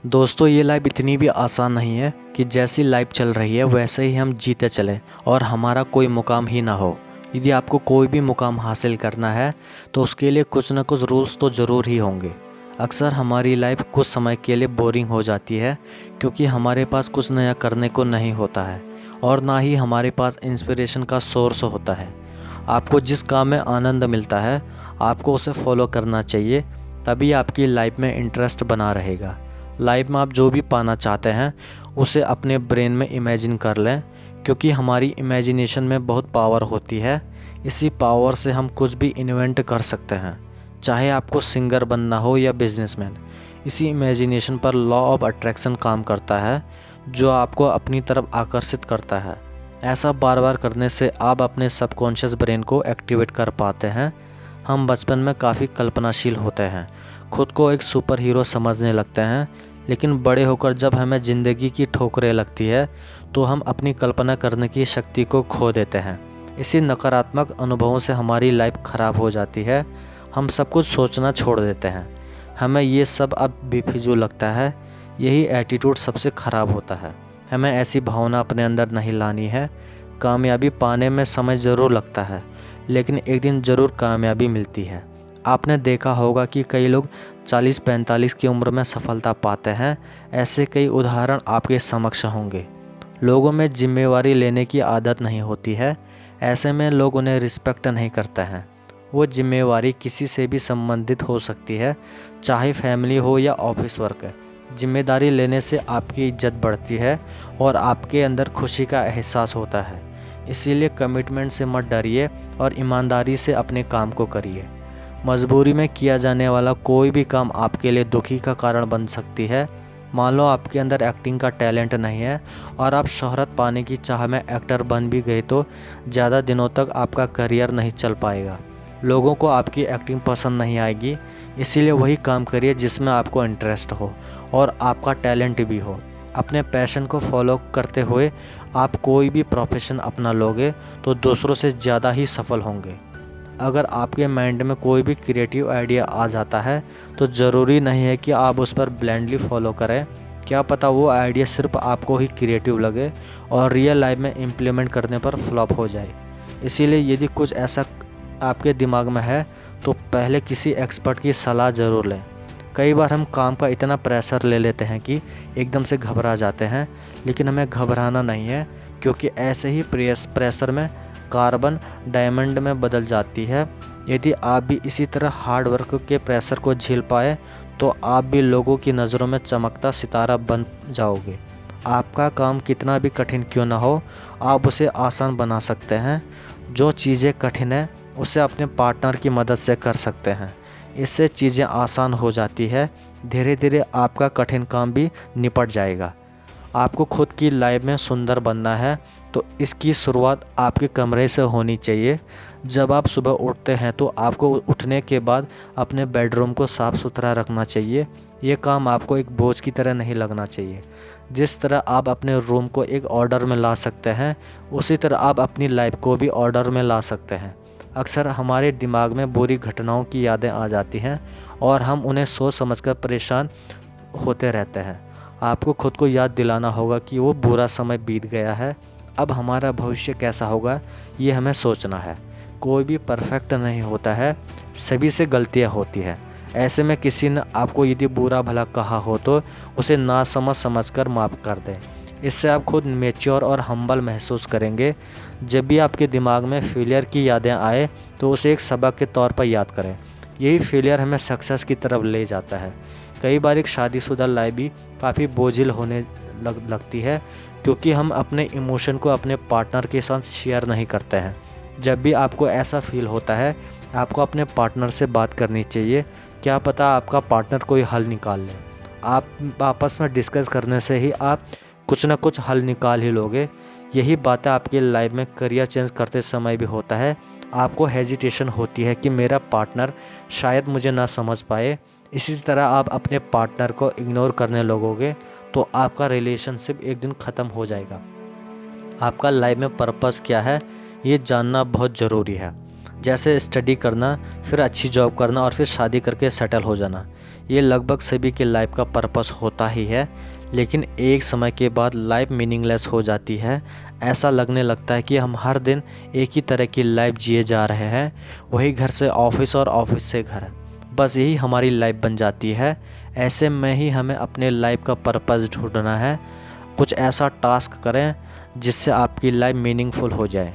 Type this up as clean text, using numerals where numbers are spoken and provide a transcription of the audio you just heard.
दोस्तों ये लाइफ इतनी भी आसान नहीं है कि जैसी लाइफ चल रही है वैसे ही हम जीते चलें और हमारा कोई मुकाम ही ना हो। यदि आपको कोई भी मुकाम हासिल करना है तो उसके लिए कुछ ना कुछ रूल्स तो ज़रूर ही होंगे। अक्सर हमारी लाइफ कुछ समय के लिए बोरिंग हो जाती है क्योंकि हमारे पास कुछ नया करने को नहीं होता है और ना ही हमारे पास इंस्पिरेशन का सोर्स होता है। आपको जिस काम में आनंद मिलता है आपको उसे फॉलो करना चाहिए, तभी आपकी लाइफ में इंटरेस्ट बना रहेगा। लाइफ में आप जो भी पाना चाहते हैं उसे अपने ब्रेन में इमेजिन कर लें, क्योंकि हमारी इमेजिनेशन में बहुत पावर होती है। इसी पावर से हम कुछ भी इन्वेंट कर सकते हैं, चाहे आपको सिंगर बनना हो या बिजनेसमैन। इसी इमेजिनेशन पर लॉ ऑफ अट्रैक्शन काम करता है जो आपको अपनी तरफ आकर्षित करता है। ऐसा बार बार करने से आप अपने सबकॉन्शियस ब्रेन को एक्टिवेट कर पाते हैं। हम बचपन में काफ़ी कल्पनाशील होते हैं, खुद को एक सुपर हीरो समझने लगते हैं, लेकिन बड़े होकर जब हमें ज़िंदगी की ठोकरें लगती है तो हम अपनी कल्पना करने की शक्ति को खो देते हैं। इसी नकारात्मक अनुभवों से हमारी लाइफ ख़राब हो जाती है। हम सब कुछ सोचना छोड़ देते हैं, हमें ये सब अब बेफिजूल लगता है। यही एटीट्यूड सबसे ख़राब होता है। हमें ऐसी भावना अपने अंदर नहीं लानी है। कामयाबी पाने में समय ज़रूर लगता है, लेकिन एक दिन ज़रूर कामयाबी मिलती है। आपने देखा होगा कि कई लोग 40-45 की उम्र में सफलता पाते हैं। ऐसे कई उदाहरण आपके समक्ष होंगे। लोगों में जिम्मेवारी लेने की आदत नहीं होती है, ऐसे में लोग उन्हें रिस्पेक्ट नहीं करते हैं। वो जिम्मेवारी किसी से भी संबंधित हो सकती है, चाहे फैमिली हो या ऑफिस वर्क। जिम्मेदारी लेने से आपकी इज्जत बढ़ती है और आपके अंदर खुशी का एहसास होता है। इसीलिए कमिटमेंट से मत डरिए और ईमानदारी से अपने काम को करिए। मजबूरी में किया जाने वाला कोई भी काम आपके लिए दुखी का कारण बन सकती है। मान लो आपके अंदर एक्टिंग का टैलेंट नहीं है और आप शोहरत पाने की चाह में एक्टर बन भी गए तो ज़्यादा दिनों तक आपका करियर नहीं चल पाएगा। लोगों को आपकी एक्टिंग पसंद नहीं आएगी। इसीलिए वही काम करिए जिसमें आपको इंटरेस्ट हो और आपका टैलेंट भी हो। अपने पैशन को फॉलो करते हुए आप कोई भी प्रोफेशन अपना लोगे तो दूसरों से ज़्यादा ही सफल होंगे। अगर आपके माइंड में कोई भी क्रिएटिव आइडिया आ जाता है तो ज़रूरी नहीं है कि आप उस पर ब्लाइंडली फॉलो करें। क्या पता वो आइडिया सिर्फ आपको ही क्रिएटिव लगे और रियल लाइफ में इम्प्लीमेंट करने पर फ्लॉप हो जाए। इसीलिए यदि कुछ ऐसा आपके दिमाग में है तो पहले किसी एक्सपर्ट की सलाह ज़रूर लें। कई बार हम काम का इतना प्रेशर ले लेते हैं कि एकदम से घबरा जाते हैं, लेकिन हमें घबराना नहीं है, क्योंकि ऐसे ही प्रेशर में कार्बन डायमंड में बदल जाती है। यदि आप भी इसी तरह हार्ड वर्क के प्रेशर को झेल पाए तो आप भी लोगों की नज़रों में चमकता सितारा बन जाओगे। आपका काम कितना भी कठिन क्यों ना हो, आप उसे आसान बना सकते हैं। जो चीज़ें कठिन है उसे अपने पार्टनर की मदद से कर सकते हैं। इससे चीज़ें आसान हो जाती है। धीरे धीरे आपका कठिन काम भी निपट जाएगा। आपको खुद की लाइफ में सुंदर बनना है तो इसकी शुरुआत आपके कमरे से होनी चाहिए। जब आप सुबह उठते हैं तो आपको उठने के बाद अपने बेडरूम को साफ़ सुथरा रखना चाहिए। ये काम आपको एक बोझ की तरह नहीं लगना चाहिए। जिस तरह आप अपने रूम को एक ऑर्डर में ला सकते हैं, उसी तरह आप अपनी लाइफ को भी ऑर्डर में ला सकते हैं। अक्सर हमारे दिमाग में बुरी घटनाओं की यादें आ जाती हैं और हम उन्हें सोच समझकर परेशान होते रहते हैं। आपको खुद को याद दिलाना होगा कि वो बुरा समय बीत गया है, अब हमारा भविष्य कैसा होगा ये हमें सोचना है। कोई भी परफेक्ट नहीं होता है, सभी से गलतियां होती है। ऐसे में किसी ने आपको यदि बुरा भला कहा हो तो उसे ना समझ कर माफ़ कर दें। इससे आप खुद मैच्योर और हम्बल महसूस करेंगे। जब भी आपके दिमाग में फेलियर की यादें आए तो उसे एक सबक के तौर पर याद करें। यही फेलियर हमें सक्सेस की तरफ ले जाता है। कई बार एक शादीशुदा लाइफ भी काफ़ी बोझिल होने लगती है, क्योंकि हम अपने इमोशन को अपने पार्टनर के साथ शेयर नहीं करते हैं। जब भी आपको ऐसा फील होता है आपको अपने पार्टनर से बात करनी चाहिए। क्या पता आपका पार्टनर कोई हल निकाल ले। आप आपस में डिस्कस करने से ही आप कुछ ना कुछ हल निकाल ही लोगे। यही बातें आपकी लाइफ में करियर चेंज करते समय भी होता है। आपको हेजिटेशन होती है कि मेरा पार्टनर शायद मुझे ना समझ पाए। इसी तरह आप अपने पार्टनर को इग्नोर करने लगोगे तो आपका रिलेशनशिप एक दिन ख़त्म हो जाएगा। आपका लाइफ में पर्पस क्या है ये जानना बहुत ज़रूरी है। जैसे स्टडी करना, फिर अच्छी जॉब करना और फिर शादी करके सेटल हो जाना। ये लगभग सभी की लाइफ का पर्पस होता ही है, लेकिन एक समय के बाद लाइफ मीनिंगलेस हो जाती है। ऐसा लगने लगता है कि हम हर दिन एक ही तरह की लाइफ जिए जा रहे हैं, वही घर से ऑफिस और ऑफिस से घर, बस यही हमारी लाइफ बन जाती है। ऐसे में ही हमें अपने लाइफ का पर्पस ढूंढना है। कुछ ऐसा टास्क करें जिससे आपकी लाइफ मीनिंगफुल हो जाए।